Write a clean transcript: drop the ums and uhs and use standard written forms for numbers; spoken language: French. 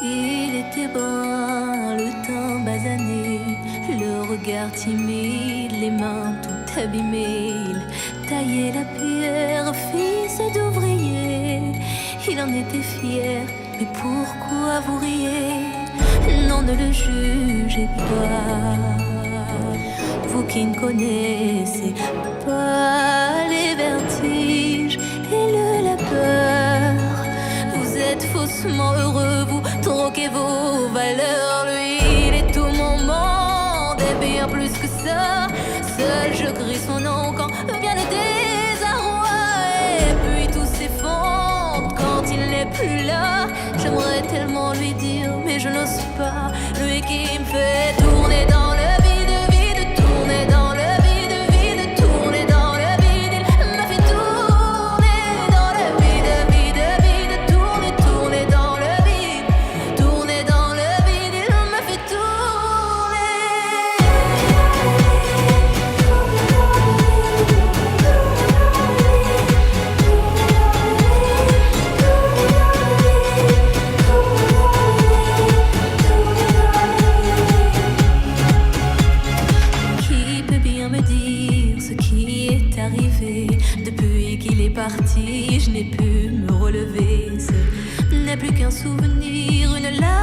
Il était brun, le teint basané, le regard timide, les mains tout abîmées. Il taillait la pierre, fils d'ouvrier. Il en était fier, mais pourquoi vous riez? Non, ne le jugez pas, vous qui ne connaissez pas les vertiges et la peur. Vous êtes faussement heureux, vous troquez vos valeurs. Lui, il est tout mon monde, et bien plus que ça. Seul je crie son nom quand vient le désarroi. Et puis tout s'effondre quand il n'est plus là. J'aimerais tellement lui dire, mais je n'ose pas. Lui qui me fait tourner dans le vide, vide, tourner dans le vide, vide, tourner dans le vide. Il m'a fait tourner dans le vide, vide, vide, tourner, tourner dans le vide, tourner dans le vide. Il m'a fait Qui peut bien me dire ce qui est arrivé? Depuis qu'il est parti, je n'ai pu me relever. Ce n'est plus qu'un souvenir, une larme